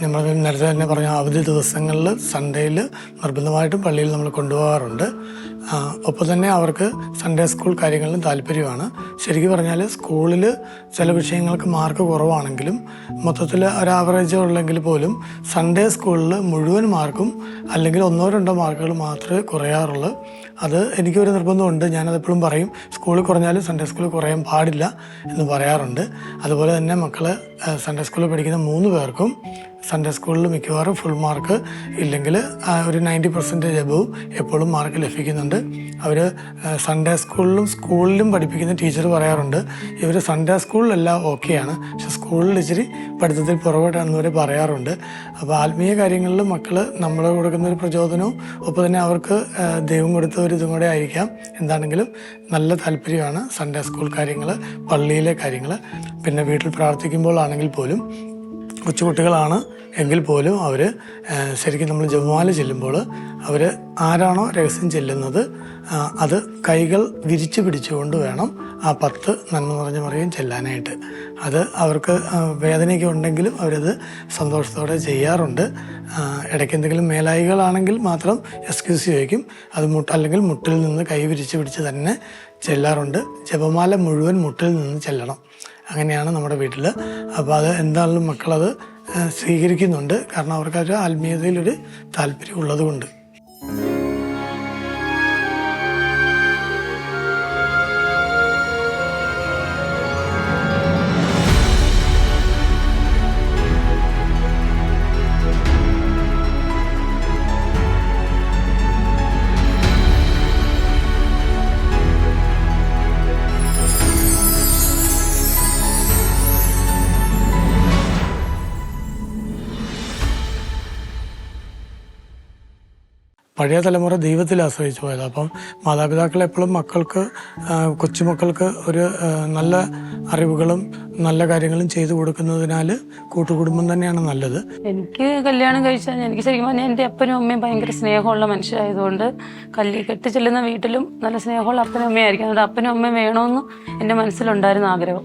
നമ്മൾ നേരത്തെ തന്നെ പറഞ്ഞ അവധി ദിവസങ്ങളിൽ സൺഡേയിൽ നിർബന്ധമായിട്ടും പള്ളിയിൽ നമ്മൾ കൊണ്ടുപോകാറുണ്ട്. ഒപ്പം തന്നെ അവർക്ക് സൺഡേ സ്കൂൾ കാര്യങ്ങളിലും താല്പര്യമാണ്. ശരിക്കും പറഞ്ഞാൽ സ്കൂളിൽ ചില വിഷയങ്ങൾക്ക് മാർക്ക് കുറവാണെങ്കിലും മൊത്തത്തിൽ ഒരു ആവറേജ് ഉള്ളെങ്കിൽ പോലും സൺഡേ സ്കൂളിൽ മുഴുവൻ മാർക്കും അല്ലെങ്കിൽ 1-2 മാർക്കുകൾ മാത്രമേ കുറയാറുള്ളൂ. അത് എനിക്കൊരു നിർബന്ധമുണ്ട്. ഞാനതെപ്പോഴും പറയും, സ്കൂളിൽ കുറഞ്ഞാലും സൺഡേ സ്കൂളിൽ കുറയാൻ പാടില്ല എന്ന് പറയാറുണ്ട്. അതുപോലെ തന്നെ മക്കൾ സൺഡേ സ്കൂളിൽ പഠിക്കുന്ന 3 പേർക്കും സൺഡേ സ്കൂളിൽ മിക്കവാറും ഫുൾ മാർക്ക് ഇല്ലെങ്കിൽ ഒരു 90% എബവ് എപ്പോഴും മാർക്ക് ലഭിക്കുന്നുണ്ട്. അവർ സൺഡേ സ്കൂളിലും പഠിപ്പിക്കുന്ന ടീച്ചർ പറയാറുണ്ട്, ഇവർ സൺഡേ സ്കൂളിലെല്ലാം ഓക്കെയാണ്, പക്ഷെ സ്കൂളിൽ ഇച്ചിരി പഠിത്തത്തിൽ പുറകോട്ടാണെന്ന് വരെ പറയാറുണ്ട്. അപ്പോൾ ആത്മീയ കാര്യങ്ങളിൽ മക്കൾ നമ്മൾ കൊടുക്കുന്ന ഒരു പ്രചോദനവും ഒപ്പം തന്നെ അവർക്ക് ദൈവം കൊടുത്ത ഒരു ഇതും കൂടെ ആയിരിക്കാം. എന്താണെങ്കിലും നല്ല താല്പര്യമാണ് സൺഡേ സ്കൂൾ കാര്യങ്ങൾ, പള്ളിയിലെ കാര്യങ്ങൾ. പിന്നെ വീട്ടിൽ പ്രാർത്ഥിക്കുമ്പോഴാണെങ്കിൽ പോലും കൊച്ചുകുട്ടികളാണ് എങ്കിൽ പോലും അവർ ശരിക്കും നമ്മൾ ജപമാല ചെല്ലുമ്പോൾ അവർ ആരാണോ രഹസ്യം ചെല്ലുന്നത് അത് കൈകൾ വിരിച്ചു പിടിച്ചുകൊണ്ട് വേണം ആ 10 നന്മ നിറഞ്ഞ മറിയം ചെല്ലാനായിട്ട്. അത് അവർക്ക് വേദനയൊക്കെ ഉണ്ടെങ്കിലും അവരത് സന്തോഷത്തോടെ ചെയ്യാറുണ്ട്. ഇടയ്ക്ക് എന്തെങ്കിലും മേലായികളാണെങ്കിൽ മാത്രം എക്സ്ക്യൂസ് ചോദിക്കും. അത് അല്ലെങ്കിൽ മുട്ടിൽ നിന്ന് കൈ വിരിച്ചു പിടിച്ച് തന്നെ ചെല്ലാറുണ്ട്. ജപമാല മുഴുവൻ മുട്ടിൽ നിന്ന് ചെല്ലണം. അങ്ങനെയാണ് നമ്മുടെ വീട്ടിൽ. അപ്പോൾ അത് എന്തായാലും മക്കളത് സ്വീകരിക്കുന്നുണ്ട്. കാരണം അവർക്കൊരു ആത്മീയതയിലൊരു താല്പര്യം ഉള്ളതുകൊണ്ട്. പഴയ തലമുറ ദൈവത്തിൽ ആശ്രയിച്ചു പോയത്. അപ്പം മാതാപിതാക്കൾ എപ്പോഴും കൊച്ചുമക്കൾക്ക് ഒരു നല്ല അറിവുകളും നല്ല കാര്യങ്ങളും ചെയ്തു കൊടുക്കുന്നതിനാൽ കൂട്ടുകുടുംബം തന്നെയാണ് നല്ലത്. എനിക്ക് കല്യാണം കഴിച്ചാൽ എനിക്ക് ശരിക്കും പറഞ്ഞാൽ എൻ്റെ അപ്പനും അമ്മയും ഭയങ്കര സ്നേഹമുള്ള മനുഷ്യരായതുകൊണ്ട് കെട്ടി ചെല്ലുന്ന വീട്ടിലും നല്ല സ്നേഹമുള്ള അപ്പനും അമ്മയായിരിക്കും. അതുകൊണ്ട് അപ്പനും അമ്മയും വേണമെന്ന് എൻ്റെ മനസ്സിലുണ്ടായിരുന്ന ആഗ്രഹം.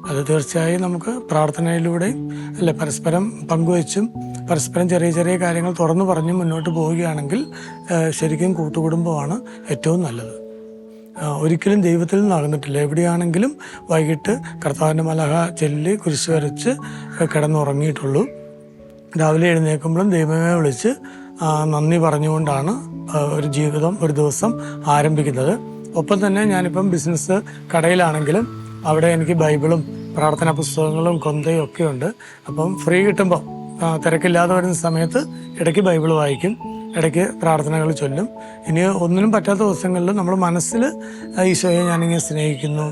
അത് തീർച്ചയായും നമുക്ക് പ്രാർത്ഥനയിലൂടെയും പരസ്പരം പങ്കുവച്ചും പരസ്പരം ചെറിയ ചെറിയ കാര്യങ്ങൾ തുറന്നു പറഞ്ഞും മുന്നോട്ട് പോവുകയാണെങ്കിൽ ശരിക്കും കൂട്ടുകുടുംബമാണ് ഏറ്റവും നല്ലത്. ഒരിക്കലും ദൈവത്തിൽ നിന്ന് അകന്നിട്ടില്ല. എവിടെയാണെങ്കിലും വൈകിട്ട് കർത്താവിൻ്റെ മലഹ ചൊല്ലി കുരിശ് വരച്ച് കിടന്നുറങ്ങിയിട്ടുള്ളൂ. രാവിലെ എഴുന്നേൽക്കുമ്പോഴും ദൈവമേ വിളിച്ച് നന്ദി പറഞ്ഞുകൊണ്ടാണ് ഒരു ദിവസം ആരംഭിക്കുന്നത്. ഒപ്പം തന്നെ ഞാനിപ്പം ബിസിനസ് കടയിലാണെങ്കിലും അവിടെ എനിക്ക് ബൈബിളും പ്രാർത്ഥനാ പുസ്തകങ്ങളും കൊന്തയും ഒക്കെ ഉണ്ട്. അപ്പം ഫ്രീ കിട്ടുമ്പോൾ തിരക്കില്ലാതെ വരുന്ന സമയത്ത് ഇടയ്ക്ക് ബൈബിൾ വായിക്കും, ഇടയ്ക്ക് പ്രാർത്ഥനകൾ ചൊല്ലും. ഇനി ഒന്നിനും പറ്റാത്ത ദിവസങ്ങളിൽ നമ്മൾ മനസ്സിൽ ഈശോയെ ഞാനിങ്ങനെ സ്നേഹിക്കുന്നു,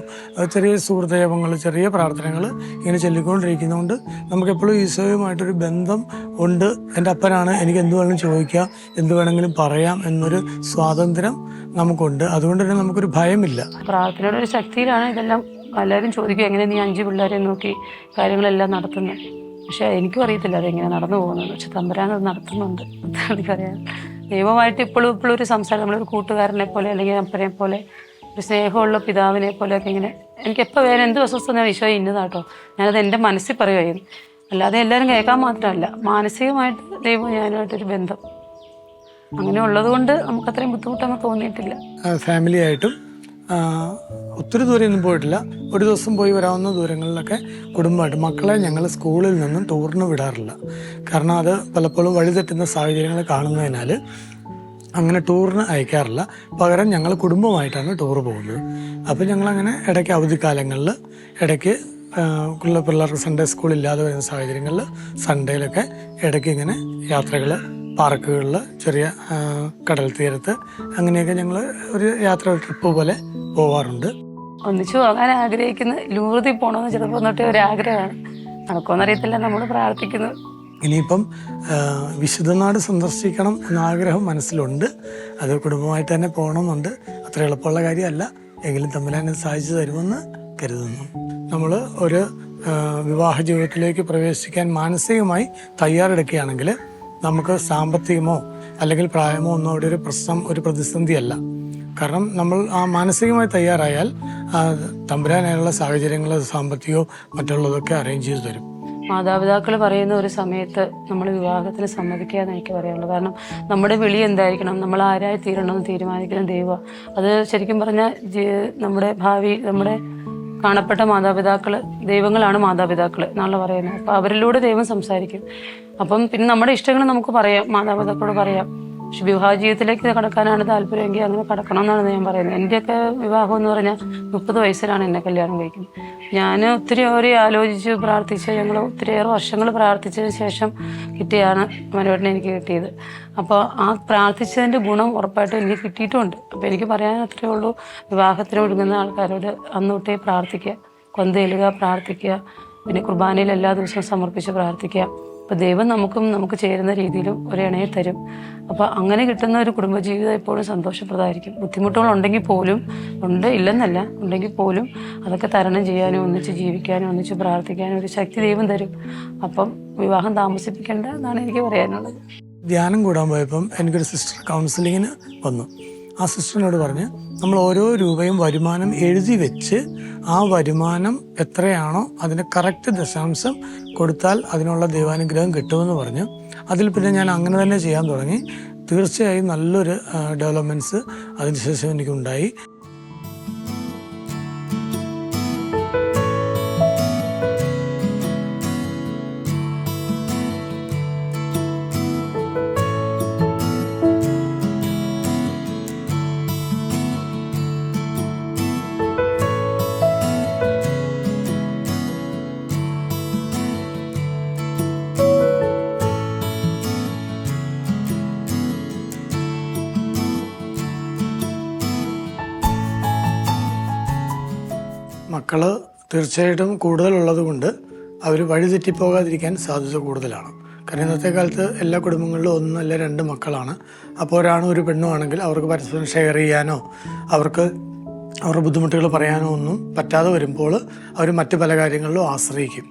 ചെറിയ സുഹൃദയവങ്ങൾ, ചെറിയ പ്രാർത്ഥനകൾ ഇങ്ങനെ ചൊല്ലിക്കൊണ്ടിരിക്കുന്നതുകൊണ്ട് നമുക്കെപ്പോഴും ഈശോയുമായിട്ടൊരു ബന്ധം ഉണ്ട്. എൻ്റെ അപ്പനാണ്, എനിക്ക് എന്ത് വേണമെങ്കിലും ചോദിക്കാം, എന്ത് വേണമെങ്കിലും പറയാം എന്നൊരു സ്വാതന്ത്ര്യം നമുക്കുണ്ട്. അതുകൊണ്ട് തന്നെ നമുക്കൊരു ഭയമില്ല. പ്രാർത്ഥനയുടെ ഒരു ശക്തിയിലാണ് ഇതെല്ലാം. എല്ലാവരും ചോദിക്കും, എങ്ങനെ നീ 5 പിള്ളേരെ നോക്കി കാര്യങ്ങളെല്ലാം നടത്തുന്നത്? പക്ഷെ എനിക്കും അറിയത്തില്ല അതെങ്ങനെ നടന്നു പോകുന്നത്. പക്ഷെ തമ്പുരാൻ അത് നടത്തുന്നുണ്ട്. എനിക്കറിയാം. ദൈവമായിട്ട് ഇപ്പോഴും ഒരു സംസാരം, നമ്മളൊരു കൂട്ടുകാരനെ പോലെ അല്ലെങ്കിൽ അപ്പനെ പോലെ ഒരു സ്നേഹമുള്ള പിതാവിനെ പോലെയൊക്കെ ഇങ്ങനെ എനിക്കെപ്പോൾ വേറെ എന്ത് അസ്വസ്ഥത ഈശോയെ ഇന്നതാട്ടോ ഞാനത് എൻ്റെ മനസ്സിൽ പറയുമായിരുന്നു. അല്ലാതെ എല്ലാവരും കേൾക്കാൻ മാത്രമല്ല, മാനസികമായിട്ട് ദൈവം ഞാനുമായിട്ടൊരു ബന്ധം അങ്ങനെ ഉള്ളത് കൊണ്ട് നമുക്കത്രയും ബുദ്ധിമുട്ടൊന്നും തോന്നിയിട്ടില്ല. ഫാമിലിയായിട്ടും ഒത്തിരി ദൂരെയൊന്നും പോയിട്ടില്ല. ഒരു ദിവസം പോയി വരാവുന്ന ദൂരങ്ങളിലൊക്കെ കുടുംബമായിട്ട്. മക്കളെ ഞങ്ങൾ സ്കൂളിൽ നിന്നും ടൂറിന് വിടാറില്ല. കാരണം അത് പലപ്പോഴും വഴിതെറ്റുന്ന സാഹചര്യങ്ങൾ കാണുന്നതിനാൽ അങ്ങനെ ടൂറിന് അയക്കാറില്ല. പകരം ഞങ്ങൾ കുടുംബമായിട്ടാണ് ടൂർ പോകുന്നത്. അപ്പോൾ ഞങ്ങളങ്ങനെ ഇടയ്ക്ക് അവധിക്കാലങ്ങളിൽ ഇടയ്ക്ക് പിള്ളേർക്ക് സൺഡേ സ്കൂളില്ലാതെ വരുന്ന സാഹചര്യങ്ങളിൽ സൺഡേയിലൊക്കെ ഇടയ്ക്ക് ഇങ്ങനെ യാത്രകൾ, പാർക്കുകളിൽ, ചെറിയ കടൽ തീരത്ത്, അങ്ങനെയൊക്കെ ഞങ്ങൾ ഒരു ട്രിപ്പ് പോലെ പോവാറുണ്ട്. ഒന്നിച്ചു പോകാൻ ആഗ്രഹിക്കുന്ന ലൂർദിൽ പോകണമെന്ന് ചിലപ്പോൾ തൊട്ടേ ഒരാഗ്രഹമാണ്. നടക്കുമെന്നറിയത്തില്ല, നമ്മൾ പ്രാർത്ഥിക്കുന്നത്. ഇനിയിപ്പം വിശുദ്ധനാട് സന്ദർശിക്കണം എന്നാഗ്രഹം മനസ്സിലുണ്ട്. അത് കുടുംബമായിട്ട് തന്നെ പോകണമെന്നുണ്ട്. അത്ര എളുപ്പമുള്ള കാര്യമല്ല, എങ്കിലും തമ്പുരാൻ സാധിച്ചു തരുമെന്ന് കരുതുന്നു. നമ്മൾ ഒരു വിവാഹ ജീവിതത്തിലേക്ക് പ്രവേശിക്കാൻ മാനസികമായി തയ്യാറെടുക്കുകയാണെങ്കിൽ നമുക്ക് സാമ്പത്തികമോ അല്ലെങ്കിൽ പ്രായമോ ഒന്നും അവിടെ ഒരു പ്രതിസന്ധിയല്ല. കാരണം നമ്മൾ ആ മാനസികമായി തയ്യാറായാൽ തമ്പുരാനുള്ള സാഹചര്യങ്ങൾ, സാമ്പത്തികമോ മറ്റുള്ളതൊക്കെ അറേഞ്ച് ചെയ്ത് തരും. മാതാപിതാക്കൾ പറയുന്ന ഒരു സമയത്ത് നമ്മൾ വിവാഹത്തിന് സമ്മതിക്കുക എന്ന് എനിക്ക് പറയാനുള്ളൂ. കാരണം നമ്മുടെ വിളി എന്തായിരിക്കണം, നമ്മൾ ആരായി തീരണമെന്ന് തീരുമാനിക്കണം ദൈവം. അത് ശരിക്കും പറഞ്ഞാൽ നമ്മുടെ ഭാവി, നമ്മുടെ കാണപ്പെട്ട മാതാപിതാക്കൾ, ദൈവങ്ങളാണ് മാതാപിതാക്കൾ എന്നാണ് പറയുന്നത്. അപ്പോൾ അവരിലൂടെ ദൈവം സംസാരിക്കും. അപ്പം പിന്നെ നമ്മുടെ ഇഷ്ടങ്ങൾ നമുക്ക് പറയാം, മാതാപിതാക്കളോട് പറയാം. പക്ഷെ വിവാഹ ജീവിതത്തിലേക്ക് കടക്കാനാണ് താല്പര്യമെങ്കിൽ അങ്ങനെ കടക്കണം എന്നാണ് ഞാൻ പറയുന്നത്. എൻ്റെയൊക്കെ വിവാഹം എന്ന് പറഞ്ഞാൽ 30 വയസ്സിലാണ് എന്നെ കല്യാണം കഴിക്കുന്നത്. ഞാൻ ഒത്തിരി ആലോചിച്ച് പ്രാർത്ഥിച്ച്, ഞങ്ങൾ ഒത്തിരിയേറെ വർഷങ്ങൾ പ്രാർത്ഥിച്ചതിന് ശേഷം കിട്ടിയാണ് മനോഹരനെ എനിക്ക് കിട്ടിയത്. അപ്പോൾ ആ പ്രാർത്ഥിച്ചതിൻ്റെ ഗുണം ഉറപ്പായിട്ടും എനിക്ക് കിട്ടിയിട്ടുമുണ്ട്. അപ്പോൾ എനിക്ക് പറയാൻ അത്രയേ ഉള്ളൂ, വിവാഹത്തിന് ഒരുങ്ങുന്ന ആൾക്കാരോട് അന്ന് തൊട്ടേ പ്രാർത്ഥിക്കുക, കൊന്തയിലുക, പ്രാർത്ഥിക്കുക. പിന്നെ കുർബാനയിൽ എല്ലാ ദിവസവും സമർപ്പിച്ച് പ്രാർത്ഥിക്കുക. അപ്പോൾ ദൈവം നമുക്ക് ചേരുന്ന രീതിയിലും ഒരിണയെ തരും. അപ്പോൾ അങ്ങനെ കിട്ടുന്ന ഒരു കുടുംബജീവിതം എപ്പോഴും സന്തോഷപ്രദമായിരിക്കും. ബുദ്ധിമുട്ടുകളുണ്ടെങ്കിൽ പോലും, ഇല്ലെന്നല്ല, ഉണ്ടെങ്കിൽ പോലും അതൊക്കെ തരണം ചെയ്യാനും ഒന്നിച്ച് ജീവിക്കാനും ഒന്നിച്ച് പ്രാർത്ഥിക്കാനും ഒരു ശക്തി ദൈവം തരും. അപ്പം വിവാഹം താമസിപ്പിക്കേണ്ട എന്നാണ് എനിക്ക് പറയാനുള്ളത്. ധ്യാനം കൂടാൻ പോയപ്പം എനിക്കൊരു സിസ്റ്റർ കൗൺസിലിങ്ങിന് വന്നു. ആ സിസ്റ്ററിനോട് പറഞ്ഞ് നമ്മൾ ഓരോ രൂപയും വരുമാനം എഴുതി വെച്ച് ആ വരുമാനം എത്രയാണോ അതിന് കറക്റ്റ് ദശാംശം കൊടുത്താൽ അതിനുള്ള ദൈവാനുഗ്രഹം കിട്ടുമെന്ന് പറഞ്ഞു. അതിൽ പിന്നെ ഞാൻ അങ്ങനെ തന്നെ ചെയ്യാൻ തുടങ്ങി. തീർച്ചയായും നല്ലൊരു ഡെവലപ്മെൻറ്റ്സ് അതിനുശേഷം എനിക്കുണ്ടായി. മക്കള് തീർച്ചയായിട്ടും കൂടുതലുള്ളത് കൊണ്ട് അവർ വഴിതെറ്റിപ്പോകാതിരിക്കാൻ സാധ്യത കൂടുതലാണ്. കാരണം ഇന്നത്തെ കാലത്ത് എല്ലാ കുടുംബങ്ങളിലും 1 അല്ല 2 മക്കളാണ്. അപ്പോൾ ഒരാണും ഒരു പെണ്ണും ആണെങ്കിൽ അവർക്ക് പരസ്പരം ഷെയർ ചെയ്യാനോ അവർക്ക് അവരുടെ ബുദ്ധിമുട്ടുകൾ പറയാനോ ഒന്നും പറ്റാതെ വരുമ്പോൾ അവർ മറ്റു പല കാര്യങ്ങളിലും ആശ്രയിക്കും.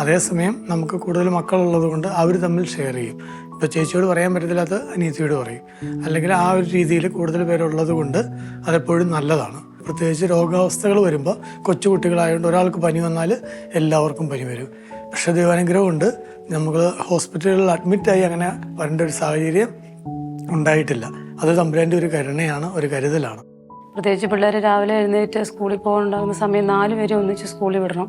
അതേസമയം നമുക്ക് കൂടുതൽ മക്കളുള്ളത് കൊണ്ട് അവർ തമ്മിൽ ഷെയർ ചെയ്യും. ഇപ്പോൾ ചേച്ചിയോട് പറയാൻ പറ്റത്തില്ലാത്ത അനിയത്തിയോട് പറയും. അല്ലെങ്കിൽ ആ ഒരു രീതിയിൽ കൂടുതൽ പേരുള്ളത് കൊണ്ട് അതെപ്പോഴും നല്ലതാണ്. പ്രത്യേകിച്ച് രോഗാവസ്ഥകൾ വരുമ്പോൾ കൊച്ചുകുട്ടികളായതുകൊണ്ട് ഒരാൾക്ക് പനി വന്നാൽ എല്ലാവർക്കും പനി വരും. പക്ഷേ ദൈവാനുഗ്രഹം കൊണ്ട് നമ്മൾ ഹോസ്പിറ്റലുകളിൽ അഡ്മിറ്റായി അങ്ങനെ വരേണ്ട ഒരു സാഹചര്യം ഉണ്ടായിട്ടില്ല. അത് തമ്പുരാൻ്റെ ഒരു കരുണയാണ്, ഒരു കരുതലാണ്. പ്രത്യേകിച്ച് പിള്ളേർ രാവിലെ എഴുന്നേറ്റ് സ്കൂളിൽ പോകാനുണ്ടാകുന്ന സമയം 4 പേരെ ഒന്നിച്ച് സ്കൂളിൽ വിടണം.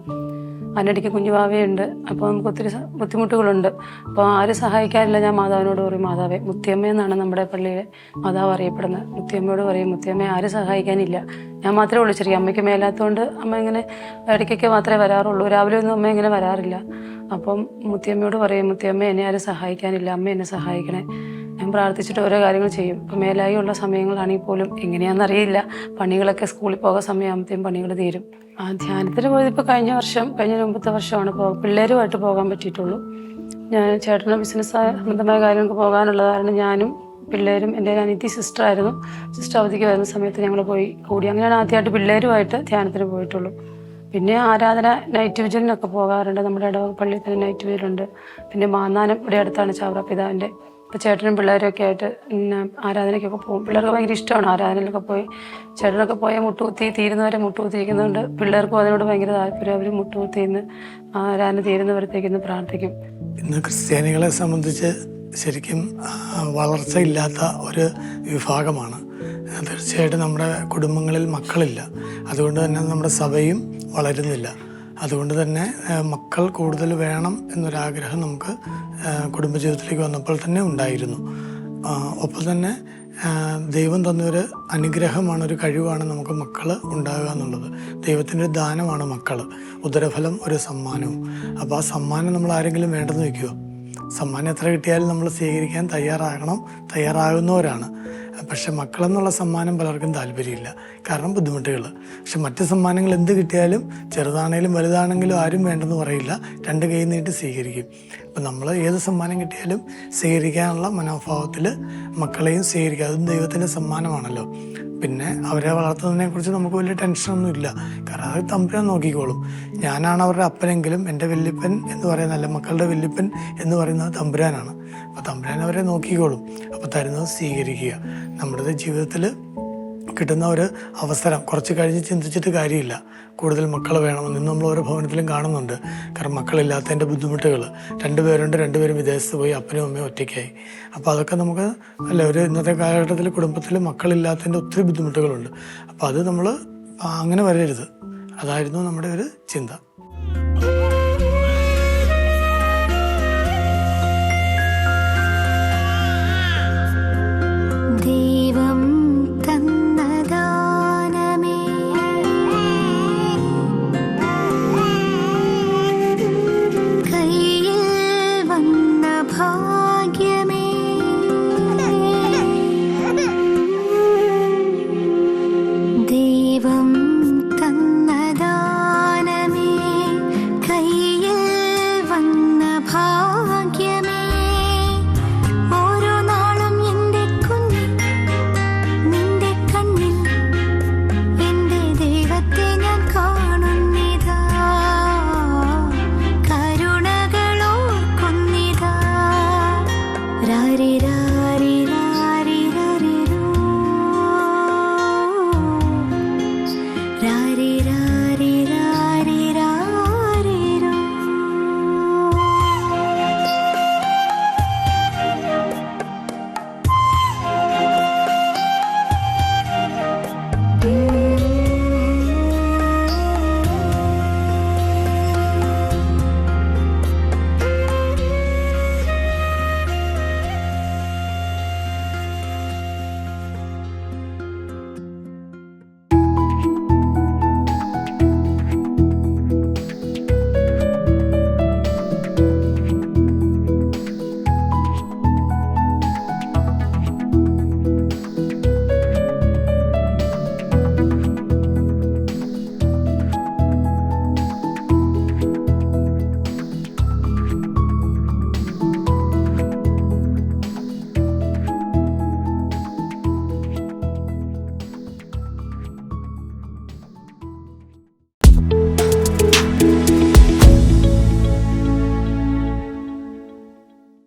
അതിനിടയ്ക്ക് കുഞ്ഞുവാവയുണ്ട്. അപ്പോൾ നമുക്ക് ഒത്തിരി ബുദ്ധിമുട്ടുകളുണ്ട്. അപ്പോൾ ആരും സഹായിക്കാറില്ല. ഞാൻ മാതാവിനോട് പറയും, മാതാവേ, മുത്തിയമ്മ എന്നാണ് നമ്മുടെ പള്ളിയിലെ മാതാവ് അറിയപ്പെടുന്നത്. മുത്തിയമ്മയോട് പറയും, മുത്തിയമ്മ ആരും സഹായിക്കാനില്ല, ഞാൻ മാത്രമേ ഉള്ളൂ. ചെറിയ അമ്മയ്ക്ക് മേലാത്തതുകൊണ്ട് അമ്മ ഇങ്ങനെ ഇടയ്ക്കൊക്കെ മാത്രമേ വരാറുള്ളൂ. രാവിലെ ഒന്നും അമ്മ ഇങ്ങനെ വരാറില്ല. അപ്പം മുത്തിയമ്മയോട് പറയും, മുത്തിയമ്മ എന്നെ ആരും സഹായിക്കാനില്ല, അമ്മ എന്നെ സഹായിക്കണേ. ഞാൻ പ്രാർത്ഥിച്ചിട്ട് ഓരോ കാര്യങ്ങൾ ചെയ്യും. ഇപ്പം മേലായി ഉള്ള സമയങ്ങളാണെങ്കിൽ പോലും എങ്ങനെയാണെന്നറിയില്ല, പണികളൊക്കെ സ്കൂളിൽ പോകാൻ സമയമാകുമ്പോഴത്തേക്കും പണികൾ തീരും. ധ്യാനത്തിന് പോയതിപ്പോൾ കഴിഞ്ഞ മുമ്പത്തെ വർഷമാണ് പിള്ളേരുമായിട്ട് പോകാൻ പറ്റിയിട്ടുള്ളൂ. ഞാൻ ചേട്ടൻ്റെ ബിസിനസ് സംബന്ധമായ കാര്യങ്ങൾക്ക് പോകാനുള്ളത് കാരണം ഞാനും പിള്ളേരും, എൻ്റെ അനിയത്തി സിസ്റ്ററായിരുന്നു, സിസ്റ്റർ അവധിക്ക് വരുന്ന സമയത്ത് ഞങ്ങൾ പോയി കൂടി. അങ്ങനെയാണ് ആദ്യമായിട്ട് പിള്ളേരുമായിട്ട് ധ്യാനത്തിന് പോയിട്ടുള്ളൂ. പിന്നെ ആരാധന നൈറ്റ് വിജലിനൊക്കെ പോകാറുണ്ട്. നമ്മുടെ ഇടവക പള്ളിയിൽ തന്നെ നൈറ്റ് വിജലുണ്ട്. പിന്നെ മാന്നാനം ഇവിടെ അടുത്താണ് ചാവറ പിതാവിൻ്റെ. അപ്പോൾ ചേട്ടനും പിള്ളേരൊക്കെ ആയിട്ട് ആരാധനയ്ക്കൊക്കെ പോകും. പിള്ളേർക്ക് ഭയങ്കര ഇഷ്ടമാണ് ആരാധനയിലൊക്കെ പോയി. ചേട്ടനൊക്കെ പോയാൽ മുട്ടുകുത്തി തീരുന്നവരെ മുട്ടുകുത്തിയിരിക്കുന്നതുകൊണ്ട് പിള്ളേർക്കും അതിനോട് ഭയങ്കര താല്പര്യം. അവർ മുട്ടുകുത്തി ഇന്ന് ആരാധന തീരുന്നവരത്തേക്ക് പ്രാർത്ഥിക്കും. ഇന്ന് ക്രിസ്ത്യാനികളെ സംബന്ധിച്ച് ശരിക്കും വളർച്ചയില്ലാത്ത ഒരു വിഭാഗമാണ്. തീർച്ചയായിട്ടും നമ്മുടെ കുടുംബങ്ങളിൽ മക്കളില്ല. അതുകൊണ്ട് തന്നെ നമ്മുടെ സഭയും വളരുന്നില്ല. അതുകൊണ്ട് തന്നെ മക്കൾ കൂടുതൽ വേണം എന്നൊരാഗ്രഹം നമുക്ക് കുടുംബജീവിതത്തിലേക്ക് വന്നപ്പോൾ തന്നെ ഉണ്ടായിരുന്നു. ഒപ്പം തന്നെ ദൈവം തന്നൊരു അനുഗ്രഹമാണ്, ഒരു കഴിവാണ് നമുക്ക് മക്കൾ ഉണ്ടാകുക എന്നുള്ളത്. ദൈവത്തിൻ്റെ ഒരു ദാനമാണ് മക്കൾ, ഉദരഫലം ഒരു സമ്മാനവും. അപ്പോൾ ആ സമ്മാനം നമ്മൾ ആരെങ്കിലും വേണ്ടെന്ന് വയ്ക്കുമോ? സമ്മാനം എത്ര കിട്ടിയാലും നമ്മൾ സ്വീകരിക്കാൻ തയ്യാറാകുന്നവരാണ്. പക്ഷെ മക്കളെന്നുള്ള സമ്മാനം പലർക്കും താല്പര്യമില്ല, കാരണം ബുദ്ധിമുട്ടുകൾ. പക്ഷെ മറ്റ് സമ്മാനങ്ങൾ എന്ത് കിട്ടിയാലും ചെറുതാണെങ്കിലും വലുതാണെങ്കിലും ആരും വേണ്ടെന്ന് പറയില്ല, 2 കൈ നീട്ടി സ്വീകരിക്കും. അപ്പം നമ്മൾ ഏത് സമ്മാനം കിട്ടിയാലും സ്വീകരിക്കാനുള്ള മനോഭാവത്തിൽ മക്കളെയും സ്വീകരിക്കുക. അതും ദൈവത്തിൻ്റെ സമ്മാനമാണല്ലോ. പിന്നെ അവരെ വളർത്തുന്നതിനെ കുറിച്ച് നമുക്ക് വലിയ ടെൻഷനൊന്നും ഇല്ല, കാരണം അത് തമ്പുരാൻ നോക്കിക്കോളും. ഞാനാണ് അവരുടെ അപ്പനെങ്കിലും എൻ്റെ വല്യപ്പൻ എന്ന് പറയുന്നതല്ല, മക്കളുടെ വല്യപ്പൻ എന്ന് പറയുന്നത് തമ്പുരാനാണ്. അപ്പോൾ തമ്പുരാൻ അവരെ നോക്കിക്കോളും. അപ്പോൾ തരുന്നത് സ്വീകരിക്കുക. നമ്മുടെ ജീവിതത്തിൽ കിട്ടുന്ന ഒരു അവസരം കുറച്ച് കഴിഞ്ഞ് ചിന്തിച്ചിട്ട് കാര്യമില്ല. കൂടുതൽ മക്കൾ വേണമെന്ന് ഇന്ന് നമ്മൾ ഓരോ ഭവനത്തിലും കാണുന്നുണ്ട്. കാരണം മക്കളില്ലാത്തതിൻ്റെ ബുദ്ധിമുട്ടുകൾ. 2 പേരുണ്ട്, 2 പേരും വിദേശത്ത് പോയി, അപ്പനും അമ്മയും ഒറ്റയ്ക്കായി. അപ്പോൾ അതൊക്കെ നമുക്ക് ഒരു ഇന്നത്തെ കാലഘട്ടത്തിൽ കുടുംബത്തിൽ മക്കളില്ലാത്തതിൻ്റെ ഒത്തിരി ബുദ്ധിമുട്ടുകളുണ്ട്. അപ്പോൾ അത് നമ്മൾ അങ്ങനെ വരരുത്. അതായിരുന്നു നമ്മുടെ ഒരു ചിന്ത. ദൈവം തന്നദാനമേ കയ്യിൽ വന്ന ഭാഗ്യമേ ദൈവം തന്നദാനമേ കയ്യിൽ വന്ന ഭാഗ്യമേ ഓരോ നാളും എൻ്റെ കുഞ്ഞിൽ നിന്റെ കണ്ണിൽ എൻ്റെ ദൈവത്തെ ഞാൻ കാണുന്നിതാ കരുണകളോർക്കുന്നിതാ രാരി രാരി രാരി രാരിരോ രാരി രാരി രാരി രാരിരോ Mm-hmm.